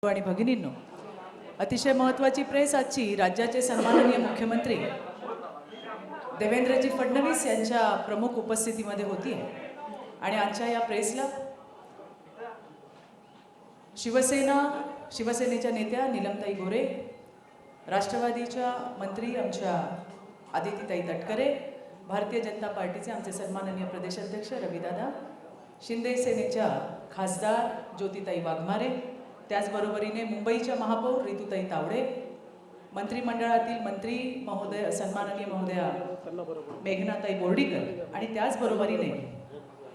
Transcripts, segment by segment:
आणि भगिनींनो, अतिशय महत्त्वाची प्रेस आजची राज्याचे सन्माननीय मुख्यमंत्री देवेंद्रजी फडणवीस यांच्या प्रमुख उपस्थितीमध्ये होती आणि आजच्या या प्रेसला शिवसेनेच्या नेत्या नीलमताई गोरे, राष्ट्रवादीच्या मंत्री आमच्या आदितीताई तटकरे, भारतीय जनता पार्टीचे आमचे सन्माननीय प्रदेशाध्यक्ष रविदादा, शिंदे सेनेच्या खासदार ज्योतिताई वाघमारे, त्याचबरोबरीने मुंबईच्या महापौर रितुताई तावडे, मंत्रिमंडळातील मंत्री महोदय सन्माननीय महोदया मेघनाताई बोर्डीकर आणि त्याचबरोबरीने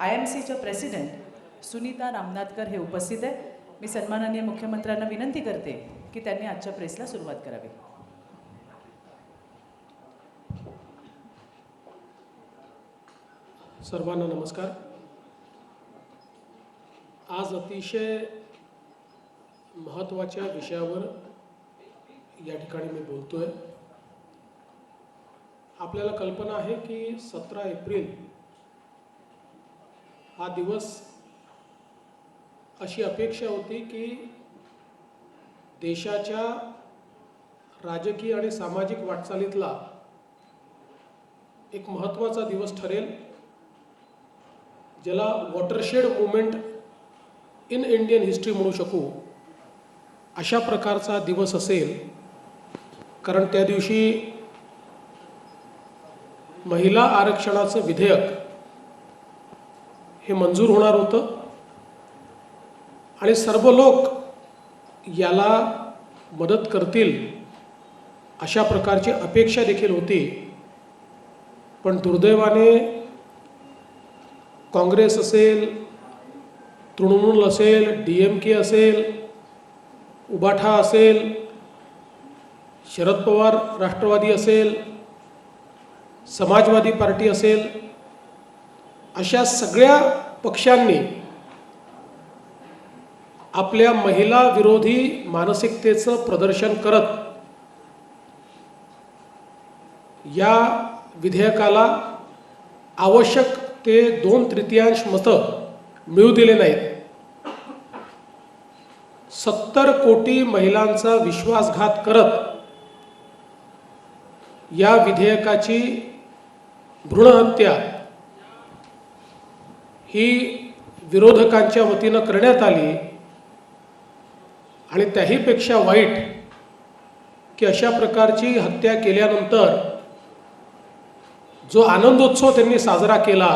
IMCच्या प्रेसिडेंट सुनीता रामनाथकर हे उपस्थित आहेत. मी सन्माननीय मुख्यमंत्र्यांना विनंती करते की त्यांनी आजच्या प्रेसला सुरुवात करावी. सर्वांना नमस्कार. आज अतिशय महत्त्वाच्या विषयावर या ठिकाणी मी बोलतोय. आपल्याला कल्पना आहे की 17 एप्रिल हा दिवस अशी अपेक्षा होती की देशाच्या राजकीय आणि सामाजिक वाटचालीतला एक महत्त्वाचा दिवस ठरेल, ज्याला watershed movement in Indian history म्हणू शकू अशा प्रकारचा दिवस असेल. कारण त्या दिवशी महिला आरक्षणाचं विधेयक हे मंजूर होणार होतं आणि सर्व लोक याला मदत करतील अशा प्रकारची अपेक्षा देखील होती. पण दुर्दैवाने काँग्रेस असेल, तृणमूल असेल, DMK असेल, उबाठा असेल, शरद पवार राष्ट्रवादी असेल, समाजवादी पार्टी असेल, अशा सगळ्या पक्षांनी आपल्या महिला विरोधी मानसिकतेचं प्रदर्शन करत या विधेयकाला आवश्यक ते 2/3 मतं मिळू दिले नाहीत. 70 कोटी महिलांचा विश्वासघात करत या विधेयकाची भ्रूणहत्या ही विरोधकांच्या वतीनं करण्यात आली. आणि त्याहीपेक्षा वाईट की अशा प्रकारची हत्या केल्यानंतर जो आनंदोत्सव त्यांनी साजरा केला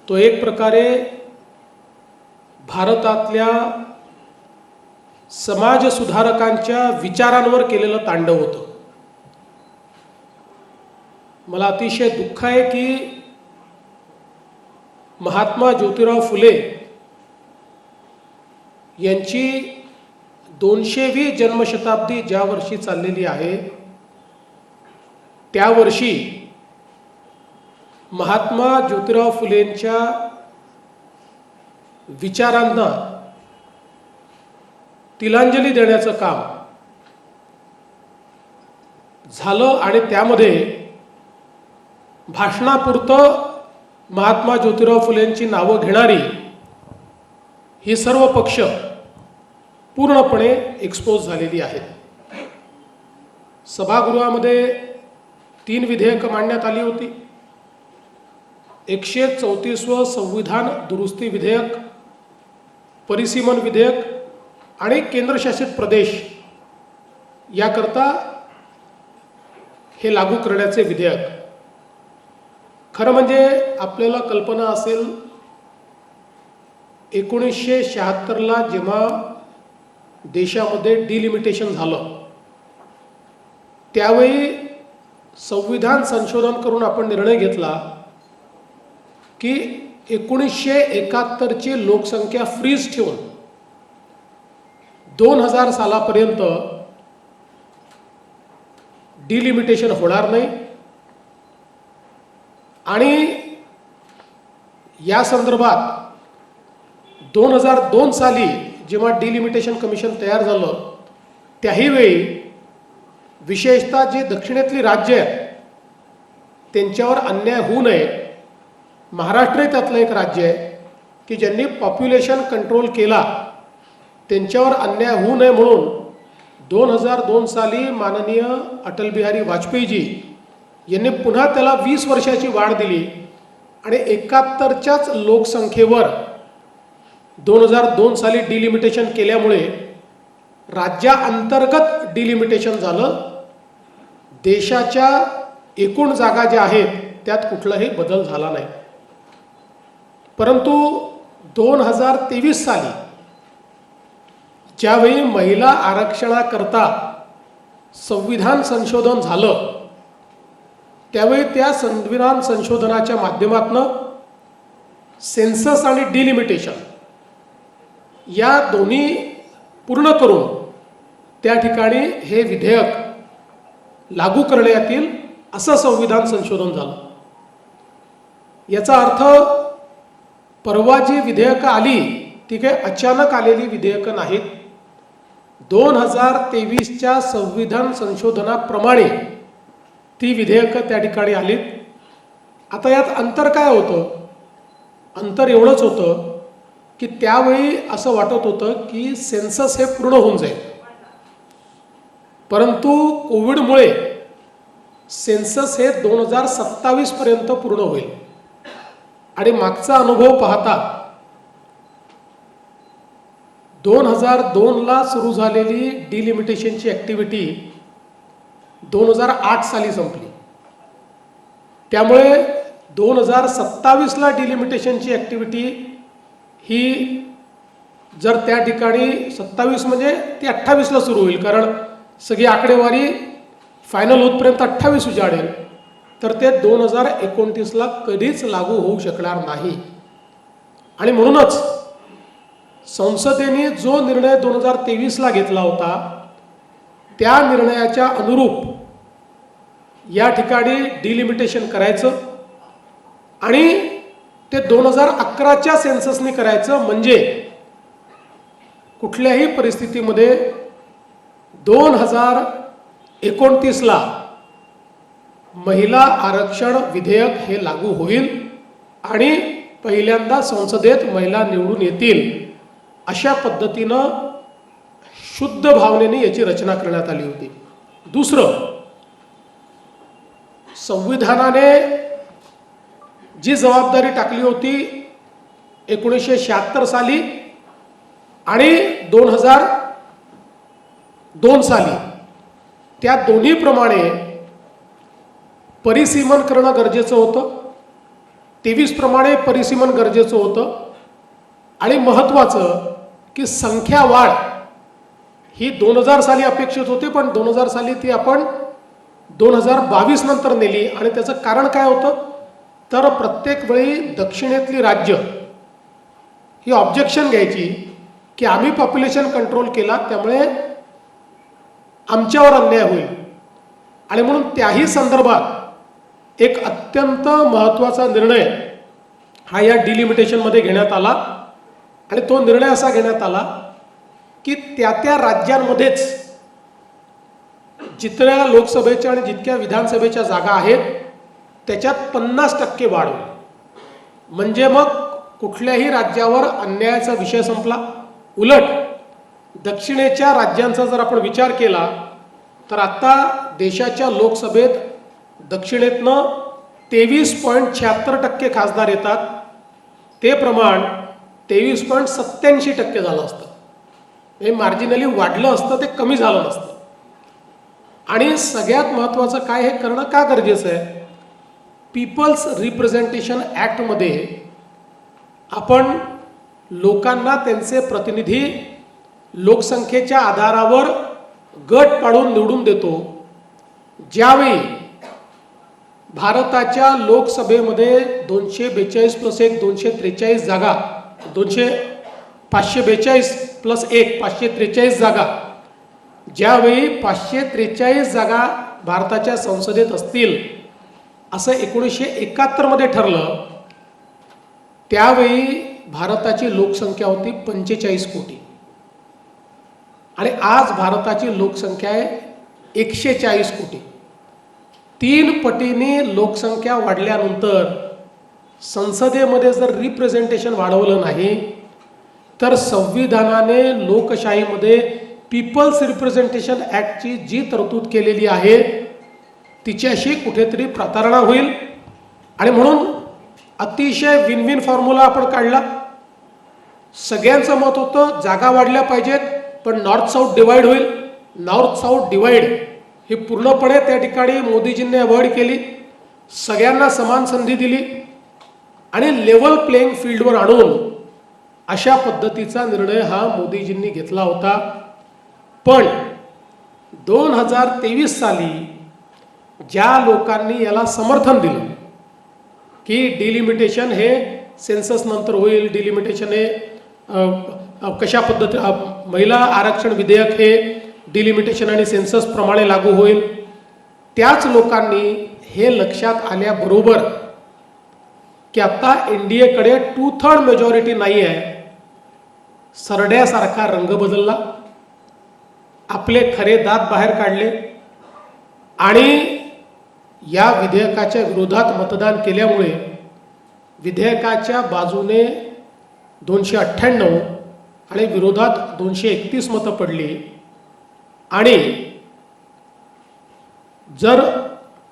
तो एक प्रकारे भारतातल्या समाज सुधारकांच्या विचारांवर केलेलं तांडव होतं. मला अतिशय दुःख आहे की महात्मा ज्योतिराव फुले यांची 200वी जन्मशताब्दी ज्या वर्षी चाललेली आहे त्या वर्षी महात्मा ज्योतिराव फुलेंच्या विचारांना तिलांजली देण्याचं काम झालं आणि त्यामध्ये भाषणापुरतं महात्मा ज्योतिराव फुलेंची नावं घेणारी ही सर्व पक्ष पूर्णपणे एक्सपोज झालेली आहेत. सभागृहामध्ये 3 विधेयकं मांडण्यात आली होती. 134वं संविधान दुरुस्ती विधेयक, परिसीमन विधेयक आणि केंद्रशासित प्रदेश याकरता हे लागू करण्याचे विधेयक. खरं म्हणजे आपल्याला कल्पना असेल 1976ला जेव्हा देशामध्ये डिलिमिटेशन झालं त्यावेळी संविधान संशोधन करून आपण निर्णय घेतला की 1971ची लोकसंख्या फ्रीज ठेवून 2000 सालापर्यंत डिलिमिटेशन होणार नाही. आणि या संदर्भात 2002 साली जेव्हा डिलिमिटेशन कमिशन तयार झालं त्याही वेळी विशेषतः जे दक्षिणेतली राज्य आहेत त्यांच्यावर अन्याय होऊ नये. महाराष्ट्र त्यातलं एक राज्य आहे की ज्यांनी पॉप्युलेशन कंट्रोल केला त्यांच्यावर अन्याय होऊ नये म्हणून 2002 साली माननीय अटल बिहारी वाजपेयीजी यांनी पुन्हा त्याला 20 वर्षाची वाढ दिली आणि 71च्याच लोकसंख्येवर 2002 साली डिलिमिटेशन केल्यामुळे राज्याअंतर्गत डिलिमिटेशन झालं. देशाच्या एकूण जागा ज्या आहेत त्यात कुठलाही बदल झाला नाही. परंतु 2023 साली ज्यावेळी महिला आरक्षणाकरता संविधान संशोधन झालं त्यावेळी त्या संविधान संशोधनाच्या माध्यमातून सेन्सस आणि डिलिमिटेशन या दोन्ही पूर्ण करून त्या ठिकाणी हे विधेयक लागू करण्यात येईल असं संविधान संशोधन झालं. याचा अर्थ परवा जी विधेयकं आली ती काही अचानक आलेली विधेयकं नाहीत. 2023च्या संविधान संशोधनाप्रमाणे ती विधेयकं त्या ठिकाणी आलीत. आता यात अंतर काय होतं? अंतर एवढंच होतं की त्यावेळी असं वाटत होतं की सेन्सस हे पूर्ण होऊन जाईल, परंतु कोविडमुळे सेन्सस हे 2027 पर्यंत पूर्ण होईल. आणि मागचा अनुभव पाहता 2002ला सुरू झालेली डिलिमिटेशनची ॲक्टिव्हिटी 2008 साली संपली. त्यामुळे 2027ला डिलिमिटेशनची ॲक्टिव्हिटी ही जर त्या ठिकाणी 27 म्हणजे ती 28ला सुरू होईल, कारण सगळी आकडेवारी फायनल होतपर्यंत 28 उजाडेल, तर ते 2029ला कधीच लागू होऊ शकणार नाही. आणि म्हणूनच संसदेने जो निर्णय 2023ला घेतला होता त्या निर्णयाच्या अनुरूप या ठिकाणी डिलिमिटेशन करायचं आणि ते 2011च्या सेन्ससने करायचं, म्हणजे कुठल्याही परिस्थितीमध्ये 2029ला महिला आरक्षण विधेयक हे लागू होईल आणि पहिल्यांदा संसदेत महिला निवडून येतील अशा पद्धतीनं शुद्ध भावनेने याची रचना करण्यात आली होती. दुसरं, संविधानाने जी जबाबदारी टाकली होती 1976 साली आणि 2002 साली, त्या दोन्हीप्रमाणे परिसीमन करणं गरजेचं होतं. 23 प्रमाणे परिसीमन गरजेचं होतं. आणि महत्त्वाचं की संख्या वाढ ही 2000 साली अपेक्षित होती, पण 2000 साली ती आपण 2022 नंतर नेली. आणि त्याचं कारण काय होतं, तर प्रत्येक वेळी दक्षिणेतली राज्य ही ऑब्जेक्शन घ्यायची की आम्ही पॉप्युलेशन कंट्रोल केला त्यामुळे आमच्यावर अन्याय होईल. आणि म्हणून त्याही संदर्भात एक अत्यंत महत्त्वाचा निर्णय हा या डिलिमिटेशनमध्ये घेण्यात आला. आणि तो निर्णय असा घेण्यात आला की त्या राज्यांमध्येच जितक्या लोकसभेच्या आणि जितक्या विधानसभेच्या जागा आहेत त्याच्यात 50% वाढ होईल. म्हणजे मग कुठल्याही राज्यावर अन्यायाचा विषय संपला. उलट दक्षिणेच्या राज्यांचा जर आपण विचार केला तर आता देशाच्या लोकसभेत दक्षिणेतनं 23.76% खासदार येतात. ते प्रमाण 23.87% झालं असतं. हे मार्जिनली वाढलं असतं, ते कमी झालं नसतं. आणि सगळ्यात महत्त्वाचं काय, हे करणं का गरजेचं आहे, पीपल्स रिप्रेझेंटेशन ॲक्टमध्ये आपण लोकांना त्यांचे प्रतिनिधी लोकसंख्येच्या आधारावर गट पाडून निवडून देतो. ज्यावेळी भारताच्या लोकसभेमध्ये 242 + 1 243 जागा, 542 + 1 543 जागा, ज्यावेळी 543 जागा भारताच्या संसदेत असतील असं 1971 मध्ये ठरलं, त्यावेळी भारताची लोकसंख्या होती 45 कोटी आणि आज भारताची लोकसंख्या आहे 140 कोटी. 3 पटीने लोकसंख्या वाढल्यानंतर संसदेमध्ये जर रिप्रेझेंटेशन वाढवलं नाही तर संविधानाने लोकशाहीमध्ये पीपल्स रिप्रेझेंटेशन ॲक्टची जी तरतूद केलेली आहे तिच्याशी कुठेतरी प्रतारणा होईल. आणि म्हणून अतिशय विन विन फॉर्म्युला आपण काढला. सगळ्यांचं मत होतं जागा वाढल्या पाहिजेत, पण नॉर्थ साऊथ डिवाइड होईल. नॉर्थ साऊथ डिवाइड ही पूर्णपणे त्या ठिकाणी मोदीजींनी अवॉइड केली. सगळ्यांना समान संधी दिली आणि लेवल प्लेइंग फील्डवर आणून अशा पद्धतीचा निर्णय हा मोदीजींनी घेतला होता. पण 2023 साली ज्या लोकांनी याला समर्थन दिलं की डिलिमिटेशन हे सेन्सस नंतर होईल, डिलिमिटेशन हे कशा पद्धती महिला आरक्षण विधेयक हे डिलिमिटेशन आणि सेन्सस प्रमाणे लागू होईल, त्याच लोकांनी हे लक्षात आल्याबरोबर की आता एनडीएकडे 2/3 मेजॉरिटी नाही आहे, सरड्यासारखा रंग बदलला, आपले खरे दात बाहेर काढले आणि या विधेयकाच्या विरोधात मतदान केल्यामुळे विधेयकाच्या बाजूने 298 आणि विरोधात 231 मतं पडली. आणि जर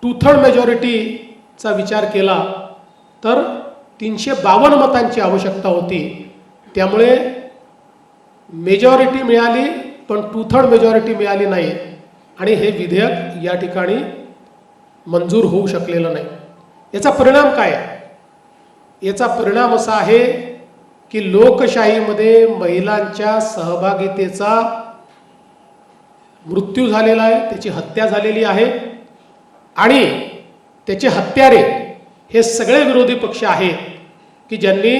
2/3 मेजॉरिटीचा विचार केला तर 352 मतांची आवश्यकता होती. त्यामुळे मेजॉरिटी मिळाली पण 2/3 मेजॉरिटी मिळाली नाही आणि हे विधेयक या ठिकाणी मंजूर होऊ शकलेलं नाही. याचा परिणाम काय आहे? याचा परिणाम असा आहे की लोकशाहीमध्ये महिलांच्या सहभागितेचा मृत्यू झालेला आहे, त्याची हत्या झालेली आहे आणि त्याचे हत्यारे हे सगळे विरोधी पक्ष आहेत की ज्यांनी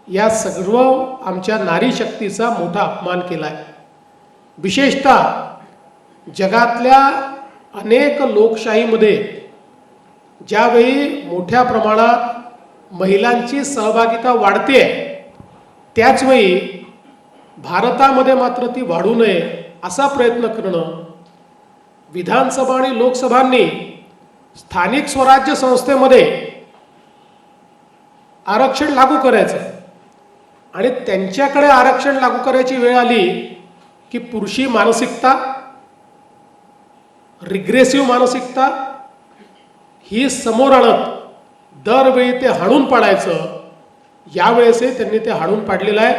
या सर्व आमच्या नारी शक्तीचा मोठा अपमान केला आहे. विशेषतः जगातल्या अनेक लोकशाहीमध्ये ज्यावेळी मोठ्या प्रमाणात महिलांची सहभागिता वाढते त्याचवेळी भारतामध्ये मात्र ती वाढू नये असा प्रयत्न करणं, विधानसभा आणि लोकसभांनी स्थानिक स्वराज्य संस्थेमध्ये आरक्षण लागू करायचं आणि त्यांच्याकडे आरक्षण लागू करायची वेळ आली की पुरुषी मानसिकता, रिग्रेसिव्ह मानसिकता ही समोर आणत दरवेळी ते हाणून पाडायचं. यावेळेसही त्यांनी ते हाणून पाडलेलं आहे.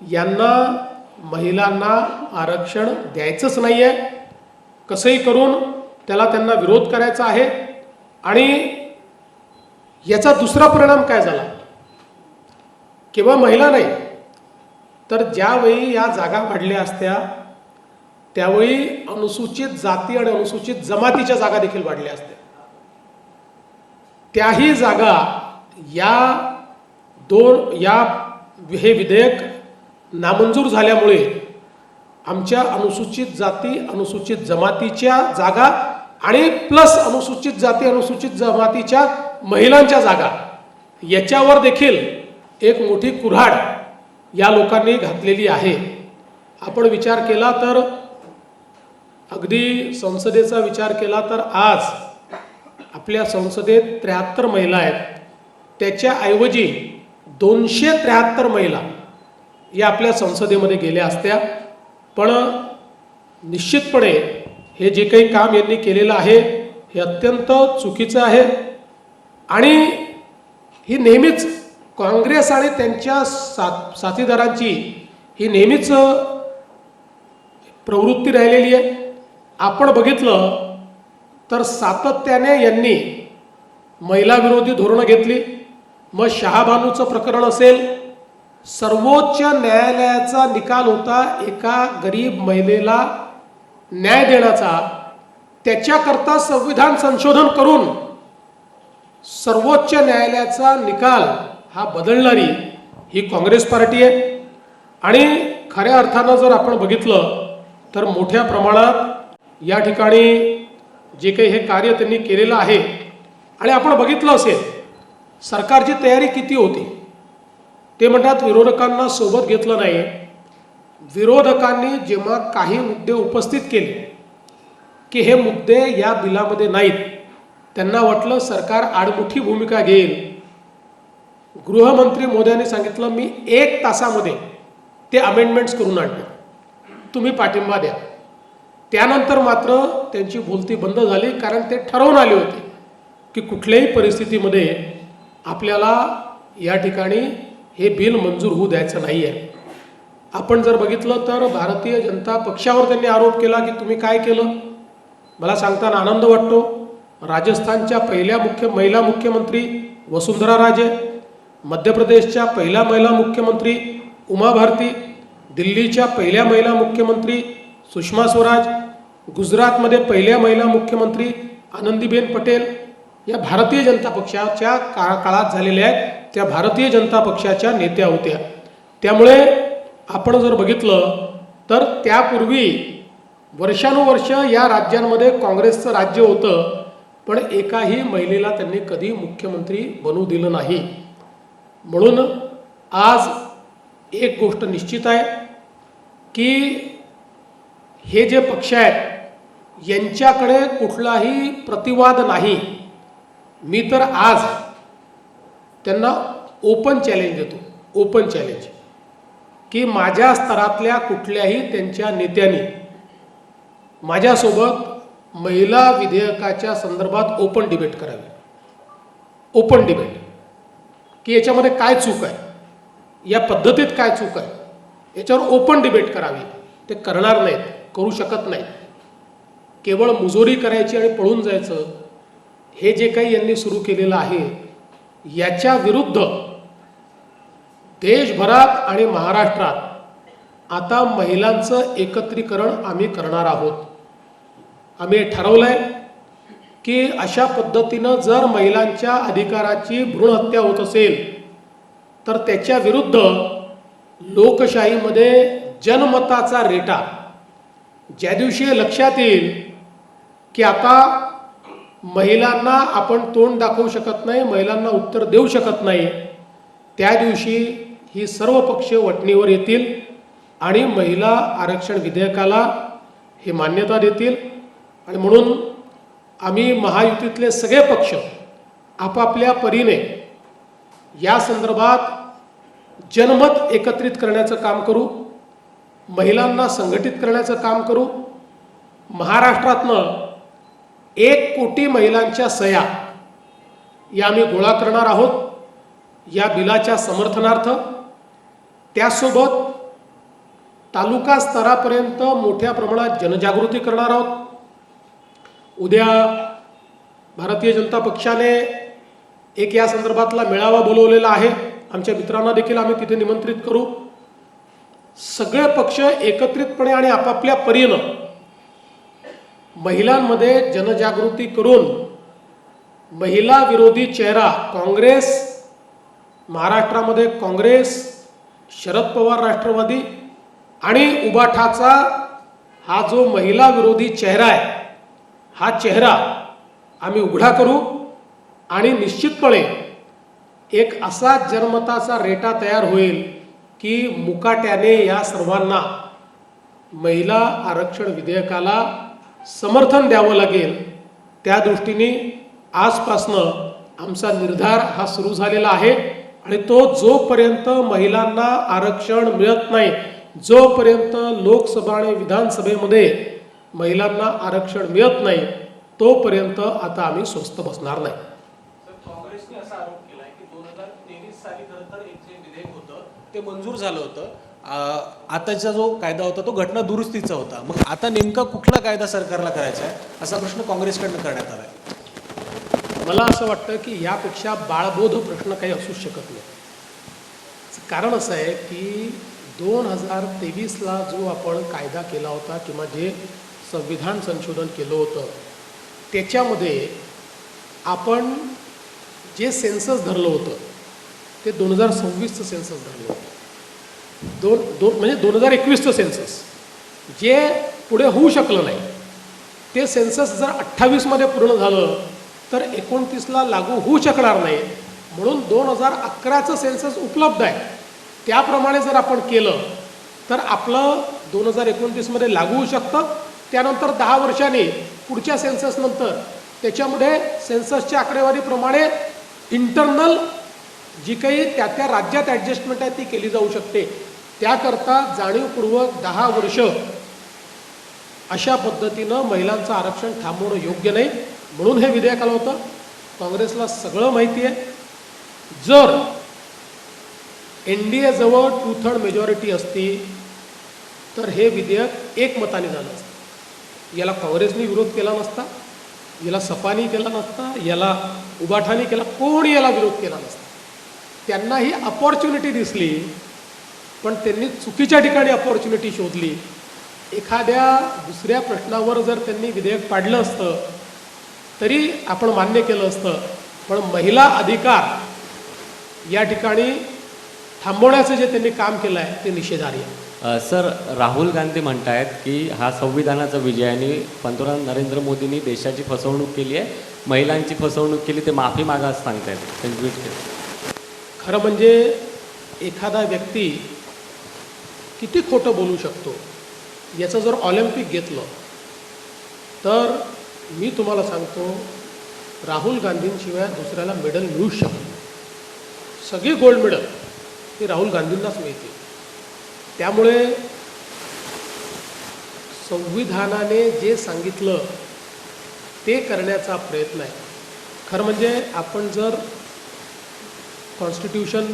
यांना महिलांना आरक्षण द्यायचंच नाही आहे, कसंही करून त्यांना विरोध करायचा आहे. आणि याचा दुसरा परिणाम काय झाला? केवळ महिला नाही तर ज्यावेळी या जागा वाढल्या असत्या त्यावेळी अनुसूचित जाती आणि अनुसूचित जमातीच्या जागा देखील वाढल्या असत्या. त्याही जागा हे विधेयक नामंजूर झाल्यामुळे आमच्या अनुसूचित जाती अनुसूचित जमातीच्या जागा आणि प्लस अनुसूचित जाती अनुसूचित जमातीच्या महिलांच्या जागा याच्यावर देखील एक मोठी कुऱ्हाड या लोकांनी घातलेली आहे. आपण विचार केला तर अगदी संसदेचा विचार केला तर आज आपल्या संसदेत 73 महिला आहेत, त्याच्याऐवजी 273 महिला या आपल्या संसदेमध्ये गेल्या असत्या. पण निश्चितपणे हे जे काही काम यांनी केलेलं आहे हे अत्यंत चुकीचं आहे आणि ही नेहमीच काँग्रेस आणि त्यांच्या साथीदारांची ही नेहमीच प्रवृत्ती राहिलेली आहे. आपण बघितलं तर सातत्याने यांनी महिला विरोधी धोरणं घेतली. मग शहाबानूचं प्रकरण असेल, सर्वोच्च न्यायालयाचा निकाल होता एका गरीब महिलेला न्याय देण्याचा, त्याच्याकरता संविधान संशोधन करून सर्वोच्च न्यायालयाचा निकाल हा बदलणारी ही काँग्रेस पार्टी आहे. आणि खऱ्या अर्थानं जर आपण बघितलं तर मोठ्या प्रमाणात या ठिकाणी जे काही हे कार्य त्यांनी केलेलं आहे. आणि आपण बघितलं असेल सरकारची तयारी किती होती. ते म्हणतात विरोधकांना सोबत घेतलं नाही. विरोधकांनी जेव्हा काही मुद्दे उपस्थित केले की हे मुद्दे या बिलामध्ये नाहीत, त्यांना वाटलं सरकार आडमुठी भूमिका घेईल. गृहमंत्री मोदयांनी सांगितलं मी 1 तासामध्ये ते अमेंडमेंट्स करून आणले, तुम्ही पाठिंबा द्या. त्यानंतर मात्र त्यांची बोलती बंद झाली, कारण ते ठरवून आले होते की कुठल्याही परिस्थितीमध्ये आपल्याला या ठिकाणी हे बिल मंजूर होऊ द्यायचं नाही आहे. आपण जर बघितलं तर भारतीय जनता पक्षावर त्यांनी आरोप केला की तुम्ही काय केलं. मला सांगताना आनंद वाटतो, राजस्थानच्या पहिल्या महिला मुख्यमंत्री वसुंधरा राजे, मध्य प्रदेशच्या पहिल्या महिला मुख्यमंत्री उमा भारती, दिल्लीच्या पहिल्या महिला मुख्यमंत्री सुषमा स्वराज, गुजरातमध्ये पहिल्या महिला मुख्यमंत्री आनंदीबेन पटेल या भारतीय जनता पक्षाच्या काळात झालेल्या आहेत, त्या भारतीय जनता पक्षाच्या नेत्या होत्या. त्यामुळे आपण जर बघितलं तर त्यापूर्वी वर्षानुवर्ष या राज्यांमध्ये काँग्रेसचं राज्य होतं, पण एकाही महिलेला त्यांनी कधी मुख्यमंत्री बनवू दिलं नाही. म्हणून आज एक गोष्ट निश्चित आहे की हे जे पक्ष आहेत यांच्याकडे कुठलाही प्रतिवाद नाही. मी तर आज त्यांना ओपन चॅलेंज देतो, ओपन चॅलेंज, की माझ्या स्तरातल्या कुठल्याही त्यांच्या नेत्यांनी माझ्यासोबत महिला विधेयकाच्या संदर्भात ओपन डिबेट करावी. ओपन डिबेट की याच्यामध्ये काय चूक आहे, या पद्धतीत काय चूक आहे, याच्यावर ओपन डिबेट करावी. ते करणार नाहीत, करू शकत नाहीत. केवळ मुजोरी करायची आणि पळून जायचं, हे जे काही यांनी सुरू केलेलं आहे याच्या विरुद्ध देशभरात आणि महाराष्ट्रात आता महिलांचं एकत्रीकरण आम्ही करणार आहोत. आम्ही ठरवलं आहे की अशा पद्धतीनं जर महिलांच्या अधिकाराची भ्रूण हत्या होत असेल तर त्याच्या विरुद्ध लोकशाहीमध्ये जनमताचा रेटा ज्या दिवशी लक्षात येईल की आता महिलांना आपण तोंड दाखवू शकत नाही, महिलांना उत्तर देऊ शकत नाही, त्या दिवशी ही सर्व पक्ष वटणीवर येतील आणि महिला आरक्षण विधेयकाला हे मान्यता देतील. आणि म्हणून आम्ही महायुतीतले सगळे पक्ष आपापल्या परीने या संदर्भात जनमत एकत्रित करण्याचं काम करू, महिलांना संघटित करण्याचं काम करू. महाराष्ट्रातनं 1 कोटी महिलांच्या सह्या या आम्ही गोळा करणार आहोत या बिलाच्या समर्थनार्थ. त्यासोबत तालुका स्तरापर्यंत मोठ्या प्रमाणात जनजागृती करणार आहोत. उद्या भारतीय जनता पक्षाने एक या संदर्भातला मेळावा बोलवलेला आहे. आमच्या मित्रांना देखील आम्ही तिथे निमंत्रित करू. सगळे पक्ष एकत्रितपणे आणि आपापल्या परीनं महिलांमध्ये जनजागृती करून महिला विरोधी चेहरा काँग्रेस, महाराष्ट्रामध्ये काँग्रेस, शरद पवार राष्ट्रवादी आणि उबाठाचा हा जो महिला विरोधी चेहरा आहे, हा चेहरा आम्ही उघडा करू आणि निश्चितपणे एक असा जनमताचा रेटा तयार होईल की मुकाट्याने या सर्वांना महिला आरक्षण विधेयकाला समर्थन द्यावं लागेल. त्या दृष्टीने आजपासनं आमचा निर्धार हा सुरू झालेला आहे आणि तो जोपर्यंत महिलांना आरक्षण मिळत नाही, जोपर्यंत लोकसभा आणि विधानसभेमध्ये महिलांना आरक्षण मिळत नाही, तोपर्यंत आता आम्ही स्वस्थ बसणार नाही. काँग्रेसने असा आरोप केलाय की 2023 साली खरं तर एक जे विधेयक होतं ते मंजूर झालं होतं. आताचा जो कायदा होता तो घटना दुरुस्तीचा होता. मग आता नेमका कुठला कायदा सरकारला करायचा आहे असा प्रश्न काँग्रेसकडनं करण्यात आला आहे. मला असं वाटतं की यापेक्षा बाळबोध प्रश्न काही असू शकत नाही. कारण असं आहे की 2023ला जो आपण कायदा केला होता किंवा जे संविधान संशोधन केलं होतं त्याच्यामध्ये आपण जे सेन्सस धरलं होतं ते 2026चं सेन्सस धरलं होतं. म्हणजे 2021चं सेन्सस जे पुढे होऊ शकलं नाही, ते सेन्सस जर 28मध्ये पूर्ण झालं तर 29ला लागू होऊ शकणार नाही. म्हणून 2011चं सेन्सस उपलब्ध आहे, त्याप्रमाणे जर आपण केलं तर आपलं 2029मध्ये लागू होऊ शकतं. त्यानंतर 10 वर्षांनी पुढच्या सेन्ससनंतर त्याच्यामध्ये सेन्ससच्या आकडेवारीप्रमाणे इंटरनल जी काही त्या राज्यात ॲडजस्टमेंट आहे ती केली जाऊ शकते. त्याकरता जाणीवपूर्वक 10 वर्ष अशा पद्धतीनं महिलांचं आरक्षण थांबवणं योग्य नाही, म्हणून हे विधेयक आलं होतं. काँग्रेसला सगळं माहिती आहे. जर NDA जवळ 2/3 मेजॉरिटी असती तर हे विधेयक एकमताने झालं असतं. याला काँग्रेसने विरोध केला नसता, याला सपानी केला नसता, याला उबाठानी केला, कोणी याला विरोध केला नसता. त्यांना ही अपॉर्च्युनिटी दिसली, पण त्यांनी चुकीच्या ठिकाणी अपॉर्च्युनिटी शोधली. एखाद्या दुसऱ्या प्रश्नावर जर त्यांनी विधेयक पाडलं असतं तरी आपण मान्य केलं असतं, पण महिला अधिकार या ठिकाणी थांबवण्याचं जे त्यांनी काम केलं आहे ते निषेधार्ह आहे. सर, राहुल गांधी म्हणतायत की हा संविधानाचा विजय आणि पंतप्रधान नरेंद्र मोदींनी देशाची फसवणूक केली आहे, महिलांची फसवणूक केली, ते माफी मागास सांगतायत. त्यांनी ट्विट केलं. खरं म्हणजे एखादा व्यक्ती किती खोटं बोलू शकतो याचं जर ऑलिम्पिक घेतलं तर मी तुम्हाला सांगतो, राहुल गांधींशिवाय दुसऱ्याला मेडल मिळूच शकत. सगळी गोल्ड मेडल ही राहुल गांधींनाच मिळते. त्यामुळे संविधानाने जे सांगितलं ते करण्याचा प्रयत्न आहे. खरं म्हणजे आपण जर कॉन्स्टिट्यूशन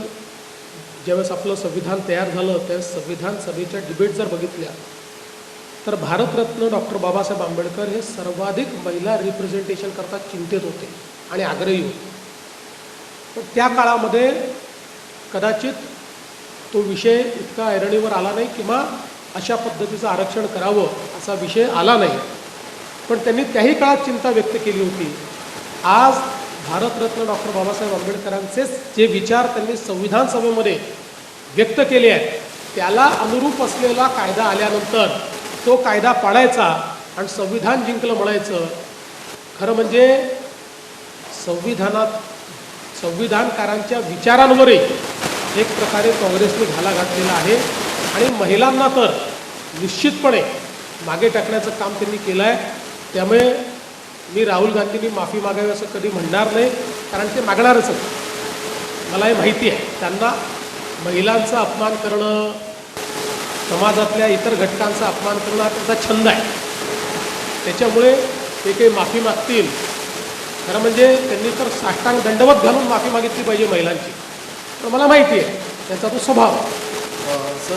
ज्यावेळेस आपलं संविधान तयार झालं त्यावेळेस संविधान सभेच्या डिबेट जर बघितल्या तर भारतरत्न डॉक्टर बाबासाहेब आंबेडकर हे सर्वाधिक महिला रिप्रेझेंटेशन करता चिंतित होते आणि आग्रही होते. पण त्या काळामध्ये कदाचित तो विषय इतका ऐरणीवर आला नाही किंवा अशा पद्धतीचं आरक्षण करावं असा विषय आला नाही, पण त्यांनी त्याही काळात चिंता व्यक्त केली होती. आज भारतरत्न डॉक्टर बाबासाहेब आंबेडकरांचेच जे विचार त्यांनी संविधान सभेमध्ये व्यक्त केले आहेत त्याला अनुरूप असलेला कायदा आल्यानंतर तो कायदा पाडायचा आणि संविधान जिंकलं म्हणायचं. खरं म्हणजे संविधानकारांच्या विचारांवरही एक प्रकारे काँग्रेसने घाला घातलेला आहे आणि महिलांना तर निश्चितपणे मागे टाकण्याचं काम त्यांनी केलं आहे. त्यामुळे मी राहुल गांधींनी माफी मागावी असं कधी म्हणणार नाही, कारण ते मागणारच होते. मला हे माहिती आहे, त्यांना महिलांचा अपमान करणं, समाजातल्या इतर घटकांचा अपमान करणं हा त्यांचा छंद आहे. त्याच्यामुळे ते काही माफी मागतील. खरं म्हणजे त्यांनी तर साष्टांग दंडवत घालून माफी मागितली पाहिजे महिलांची, तर मला माहिती आहे त्यांचा तो स्वभाव आहे. सर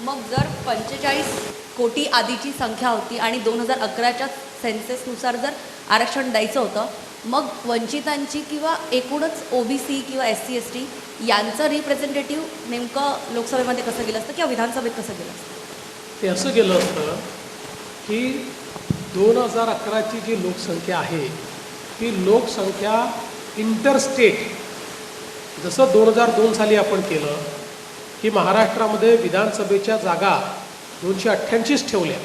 मग जर 45 कोटी आधीची संख्या होती आणि 2011च्या सेन्सेसनुसार जर आरक्षण द्यायचं होतं, मग वंचितांची किंवा एकूणच OBC किंवा SC ST यांचं रिप्रेझेंटेटिव्ह नेमकं लोकसभेमध्ये कसं गेलं असतं किंवा विधानसभेत कसं गेलं असतं? ते असं गेलं असतं की 2011ची जी लोकसंख्या आहे ती लोकसंख्या इंटरस्टेट, जसं 2002 साली आपण केलं की महाराष्ट्रामध्ये विधानसभेच्या जागा 288 ठेवल्या,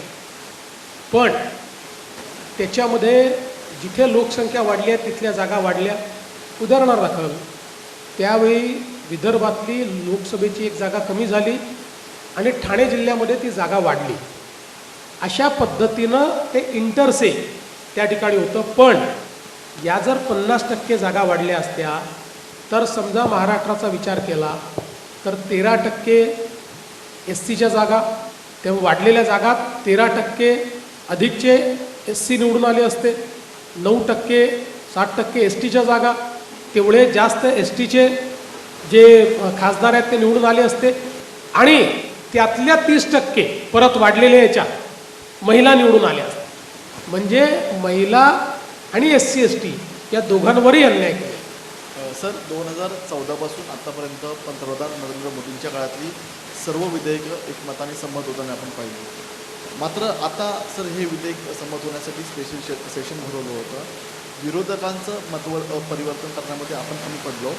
पण त्याच्यामध्ये जिथे लोकसंख्या वाढली आहे तिथल्या जागा वाढल्या. उदाहरणादाखल त्यावेळी विदर्भातली लोकसभेची एक जागा कमी झाली आणि ठाणे जिल्ह्यामध्ये ती जागा वाढली. अशा पद्धतीनं ते इंटरसे त्या ठिकाणी होतं. पण या जर 50% जागा वाढल्या असत्या तर समजा महाराष्ट्राचा विचार केला तर 13% SCच्या जागा, तेव्हा वाढलेल्या जागात 13% अधिकचे SC निवडून आले असते, 9% 60% STच्या जागा, तेवढे जास्त STचे जे खासदार आहेत ते निवडून आले असते आणि त्यातल्या 30% परत वाढलेल्या याच्या महिला निवडून आल्या असत्या. म्हणजे महिला आणि SC ST या दोघांवरही अन्याय केला. सर 2014 पासून आतापर्यंत पंतप्रधान नरेंद्र मोदींच्या काळातली सर्व विधेयकं एकमताने संमत होताना आपण पाहिली. मात्र आता सर हे विधेयक संमत होण्यासाठी स्पेशल सेशन भरवलं होतं. विरोधकांचं परिवर्तन करण्यामध्ये आपण कमी पडलो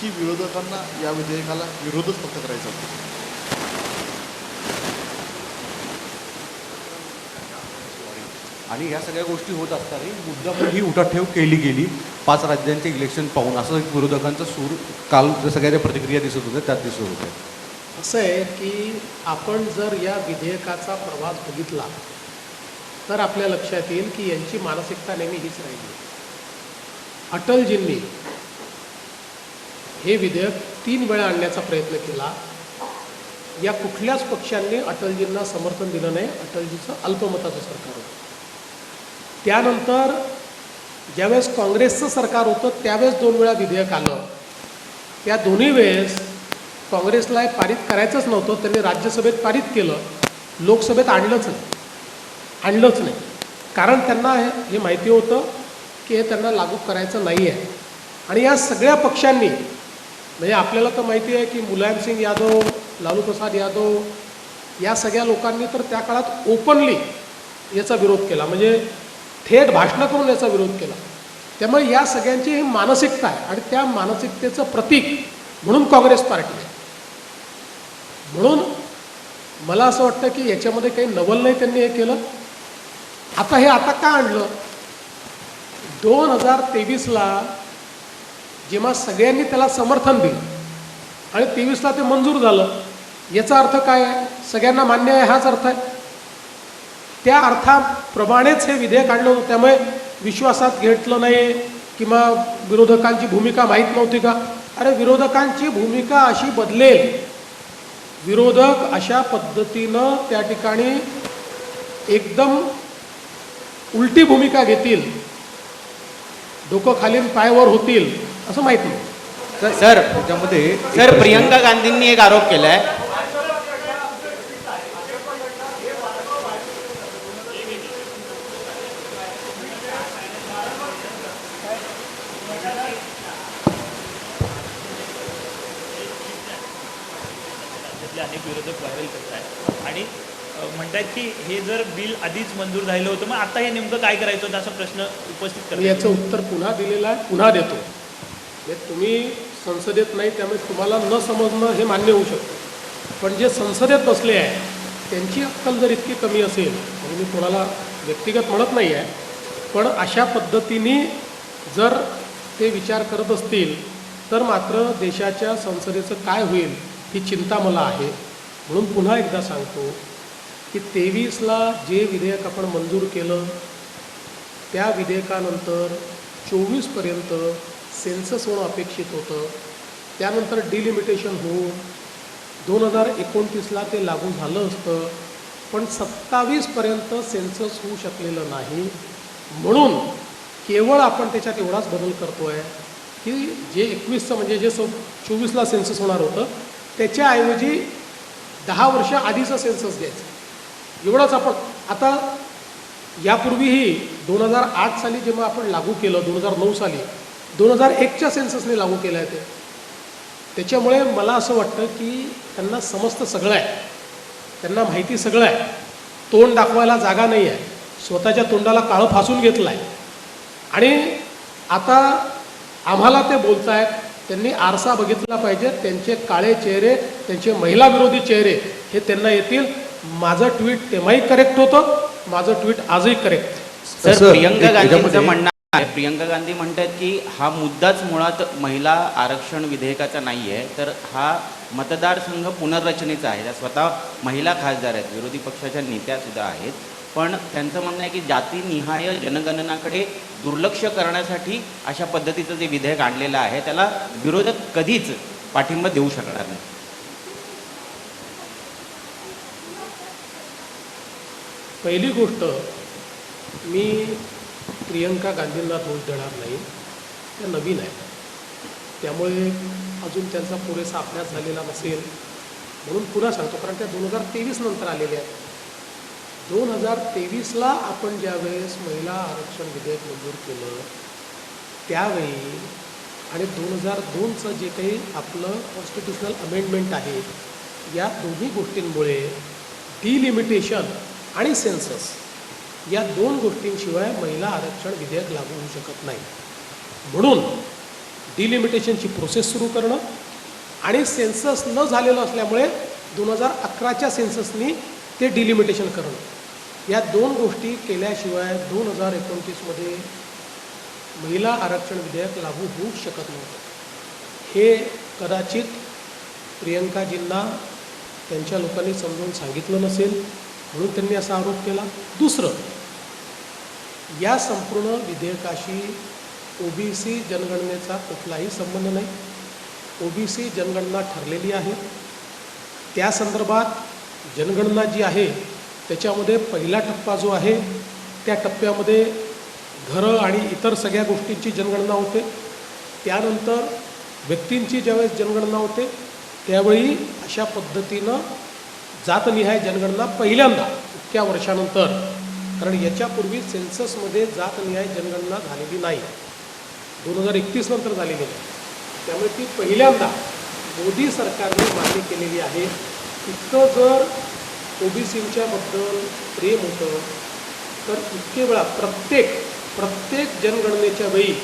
की विरोधकांना या विधेयकाला विरोधच फक्त करायचा होता? आणि ह्या सगळ्या गोष्टी होत असताना मुद्दाम ही उठाठेव केली गेली 5 राज्यांचे इलेक्शन पाहून, असं विरोधकांचा सूर काल सगळ्या प्रतिक्रिया दिसत होत्या त्यात दिसत होत्या. असं आहे की आपण जर या विधेयकाचा प्रवास बघितला तर आपल्या लक्षात येईल की यांची मानसिकता नेहमी हीच राहिली. अटलजींनी हे विधेयक 3 वेळा आणण्याचा प्रयत्न केला. या कुठल्याच पक्षांनी अटलजींना समर्थन दिलं नाही. अटलजीचं अल्पमताचं सरकार होतं. त्यानंतर ज्यावेळेस काँग्रेसचं सरकार होतं त्यावेळेस 2 वेळा विधेयक आलं. त्या दोन्ही वेळेस काँग्रेसला हे पारित करायचंच नव्हतं. त्यांनी राज्यसभेत पारित केलं, लोकसभेत आणलंच नाही. कारण त्यांना हे माहिती होतं की हे त्यांना लागू करायचं नाही आहे. आणि या सगळ्या पक्षांनी म्हणजे आपल्याला तर माहिती आहे की मुलायमसिंग यादव, लालू प्रसाद यादव या सगळ्या लोकांनी तर त्या काळात ओपनली याचा विरोध केला, म्हणजे थेट भाषणं करून याचा विरोध केला. त्यामुळे या सगळ्यांची ही मानसिकता आहे आणि त्या मानसिकतेचं प्रतीक म्हणून काँग्रेस पार्टी आहे. म्हणून मला असं वाटतं की याच्यामध्ये काही नवल नाही त्यांनी हे केलं. आता का आणलं? 2023ला जेव्हा सगळ्यांनी त्याला समर्थन दिलं आणि 23ला ते मंजूर झालं, याचा अर्थ काय आहे? सगळ्यांना मान्य आहे हाच अर्थ आहे. त्या अर्थाप्रमाणेच हे विधेयक आणलं होतं. त्यामुळे विश्वासात घेतलं नाही किंवा विरोधकांची भूमिका माहीत नव्हती का? अरे विरोधकांची भूमिका अशी बदलेल, विरोधक अशा पद्धतीनं त्या ठिकाणी एकदम उलटी भूमिका घेतील, डोकं खालील पायवर होतील असं माहीत नाही. सर त्याच्यामध्ये सर प्रियंका गांधींनी एक आरोप केलाय. अनेक विरोधक व्हायरल करत आहेत आणि म्हणतात की हे जर बिल आधीच मंजूर झालेलं होतं मग आता हे नेमकं काय करायचं होतं असा प्रश्न उपस्थित मी करतात. याचं उत्तर पुन्हा दिलेलं आहे, पुन्हा देतो. म्हणजे तुम्ही संसदेत नाही त्यामुळे तुम्हाला न समजणं हे मान्य होऊ शकतं. पण जे संसदेत बसले आहे त्यांची अक्कल जर इतकी कमी असेल, म्हणजे मी कोणाला व्यक्तिगत म्हणत नाही आहे, पण अशा पद्धतीने जर ते विचार करत असतील तर मात्र देशाच्या संसदेचं काय होईल ही चिंता मला आहे. म्हणून पुन्हा एकदा सांगतो की 23ला जे विधेयक आपण मंजूर केलं त्या विधेयकानंतर 24पर्यंत सेन्सस होणं अपेक्षित होतं. त्यानंतर डिलिमिटेशन होऊन 2029ला ते लागू झालं असतं, पण 27पर्यंत सेन्सस होऊ शकलेलं नाही. म्हणून केवळ आपण त्याच्यात एवढाच बदल करतो आहे की जे 21चं म्हणजे जे 24ला सेन्सस होणार होतं त्याच्याऐवजी 10 वर्ष आधीचं सेन्सस घ्यायचं. एवढंच आपण आता यापूर्वीही 2008 साली जेव्हा आपण लागू केलं, 2009 साली 2001च्या सेन्ससने लागू केलं आहे ते. त्याच्यामुळे मला असं वाटतं की त्यांना समजतं सगळं आहे, त्यांना माहिती सगळं आहे. तोंड दाखवायला जागा नाही आहे, स्वतःच्या तोंडाला काळं फासून घेतलं आहे. आणि आता आम्हाला ते बोलत आहेत, त्यांनी आरसा बघितला पाहिजे. त्यांचे काळे चेहरे, त्यांचे महिला विरोधी चेहरे हे त्यांना येतील. माझं ट्विट तेव्हाही करेक्ट होतं, माझं ट्विट आजही करेक्ट. सर प्रियंका गांधींचं म्हणणं आहे, प्रियंका गांधी म्हणतात की हा मुद्दाच मुळात महिला आरक्षण विधेयकाचा नाही आहे, तर हा मतदारसंघ पुनर्रचनेचा आहे. त्या स्वतः महिला खासदार आहेत, विरोधी पक्षाच्या नेत्यासुद्धा आहेत. पण त्यांचं म्हणणं आहे की जातीनिहाय जनगणनाकडे दुर्लक्ष करण्यासाठी अशा पद्धतीचं जे विधेयक आणलेलं आहे त्याला विरोधक कधीच पाठिंबा देऊ शकणार नाही. पहिली गोष्ट, मी प्रियंका गांधींना दोष देणार नाही. त्या नवीन आहेत, त्यामुळे अजून त्यांचा पुरेसा अभ्यास झालेला नसेल म्हणून पुन्हा सांगतो. कारण त्या 2023 नंतर आलेल्या आहेत. 2023ला आपण ज्यावेळेस महिला आरक्षण विधेयक मंजूर केलं त्यावेळी आणि 2002चं जे काही आपलं कॉन्स्टिट्युशनल अमेंडमेंट आहे, या दोन्ही गोष्टींमुळे डिलिमिटेशन आणि सेन्सस या 2 गोष्टींशिवाय महिला आरक्षण विधेयक लागू होऊ शकत नाही. म्हणून डिलिमिटेशनची प्रोसेस सुरू करणं आणि सेन्सस न झालेलं असल्यामुळे 2011च्या सेन्ससनी ते डिलिमिटेशन करणं, या 2 गोष्टी केल्याशिवाय 2029मध्ये महिला आरक्षण विधेयक लागू होऊ शकत नव्हतं. हे कदाचित प्रियंकाजींना त्यांच्या लोकांनी समजावून सांगितलं नसेल म्हणून त्यांनी असा आरोप केला. दुसरं, या संपूर्ण विधेयकाशी ओबीसी जनगणनेचा कुठलाही संबंध नाही. ओबीसी जनगणना ठरलेली आहे. त्या संदर्भात जनगणना जी आहे त्याच्यामध्ये पहिला टप्पा जो आहे त्या टप्प्यामध्ये घरं आणि इतर सगळ्या गोष्टींची जनगणना होते. त्यानंतर व्यक्तींची ज्यावेळेस जनगणना होते त्यावेळी अशा पद्धतीनं जातनिहाय जनगणना पहिल्यांदा इतक्या वर्षानंतर, कारण याच्यापूर्वी सेन्ससमध्ये जातनिहाय जनगणना झालेली नाही, 2031 नंतर झालेली नाही. त्यामुळे ती पहिल्यांदा मोदी सरकारने मान्य केलेली आहे. इतकं जर ओबीसींच्याबद्दल प्रेम होतं तर इतके वेळा प्रत्येक जनगणनेच्या वेळी,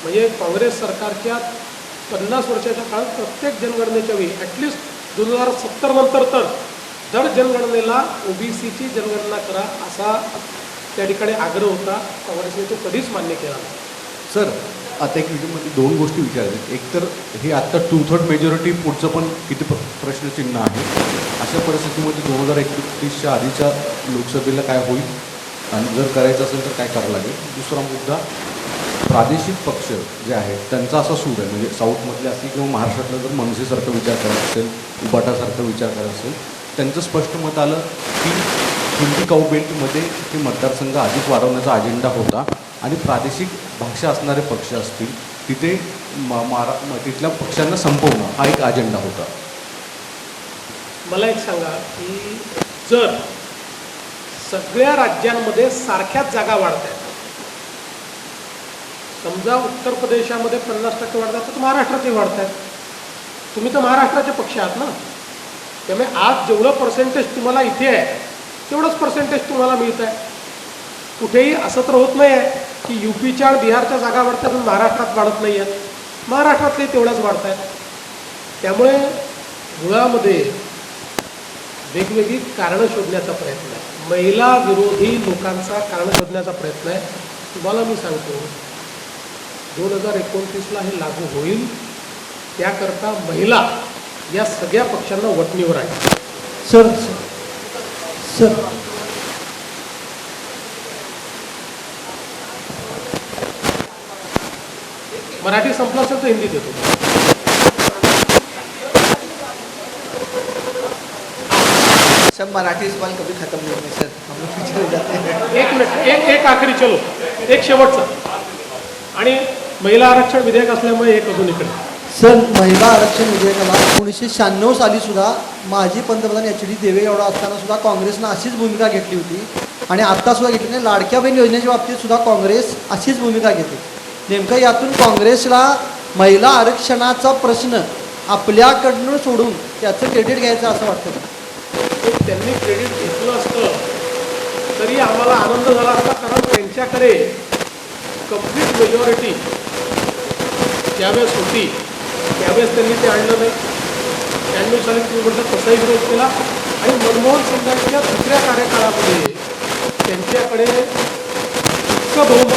म्हणजे काँग्रेस सरकारच्या 50 वर्षाच्या काळात प्रत्येक जनगणनेच्या वेळी ॲटलिस्ट 2070 नंतर तर दर जनगणनेला ओबीसीची जनगणना करा असा त्या ठिकाणी आग्रह होता. काँग्रेसने तो कधीच मान्य केला नाही. सर, आता एक व्हिडिओमध्ये 2 गोष्टी विचारायच्या. एक तर हे आत्ता 2/3 मेजॉरिटी पुढचं पण किती प्रश्नचिन्ह आहे. अशा परिस्थितीमध्ये 2031च्या आधीच्या लोकसभेला काय होईल आणि जर करायचं असेल तर काय करावं लागेल. दुसरा मुद्दा, प्रादेशिक पक्ष जे आहेत त्यांचा असा सूर आहे, म्हणजे साऊथमधले असतील किंवा महाराष्ट्रातला जर मनसेसारखा विचार करायचा असेल, उबाटासारखा विचार करायचा असेल, त्यांचं स्पष्ट मत आलं की हिंदी काऊ बेल्टमध्ये हे मतदारसंघ अधिक वाढवण्याचा अजेंडा होता आणि प्रादेशिक भाषा असणारे पक्ष असतील तिथे तिथल्या पक्षांना संपवणं हा एक अजेंडा होता. मला एक सांगा की जर सगळ्या राज्यांमध्ये सारख्याच जागा वाढत आहेत, समजा उत्तर प्रदेशामध्ये 50% वाढतात तर महाराष्ट्रातही वाढत आहेत. तुम्ही तर महाराष्ट्राचे पक्ष आहात ना, त्यामुळे आज जेवढं पर्सेंटेज तुम्हाला इथे आहे तेवढंच पर्सेंटेज तुम्हाला मिळत आहे. कुठेही असं तर होत नाही आहे की यूपीच्या आणि बिहारच्या जागा वाढतात पण महाराष्ट्रात वाढत नाही आहेत. महाराष्ट्रातले तेवढ्याच वाढत आहेत. त्यामुळे मुळामध्ये वेगवेगळी कारणं शोधण्याचा प्रयत्न आहे. महिला विरोधी लोकांचा कारण शोधण्याचा प्रयत्न आहे. तुम्हाला मी सांगतो 2029ला हे लागू होईल. त्याकरता महिला या सगळ्या पक्षांना वटणीवर आहे. सर मराठी संपला असेल तर हिंदीत येतो. सर मराठी सवाल कभी खत्म नहीं होंगे सर, हम लोग पीछे हो जाते हैं. एक मिनिट, एक आखरी चलो, एक शेवटचा. आणि महिला आरक्षण विधेयक असल्यामुळे एक अजून इकडे. सर, महिला आरक्षण विधेयकाला 1996 साली सुद्धा माजी पंतप्रधान HD देवेगौडा असताना सुद्धा काँग्रेसनं अशीच भूमिका घेतली होती आणि आत्ता सुद्धा घेतली नाही. लाडक्या बहीण योजनेच्या बाबतीत सुद्धा काँग्रेस अशीच भूमिका घेते. नेमकं यातून काँग्रेसला महिला आरक्षणाचा प्रश्न आपल्याकडनं सोडून त्याचं क्रेडिट घ्यायचं असं वाटतं. त्यांनी क्रेडिट घेतलं असतं तरी आम्हाला आनंद झाला असता, कारण त्यांच्याकडे कंप्लीट मेजॉरिटी ज्यावेळेस होती त्यावेळेस त्यांनी ते आणलं नाही. 96 साली तुम्ही म्हणता तसाही विरोध केला आणि मनमोहन सिंगांच्या दुसऱ्या कार्यकाळामध्ये त्यांच्याकडे इतकं बहुमत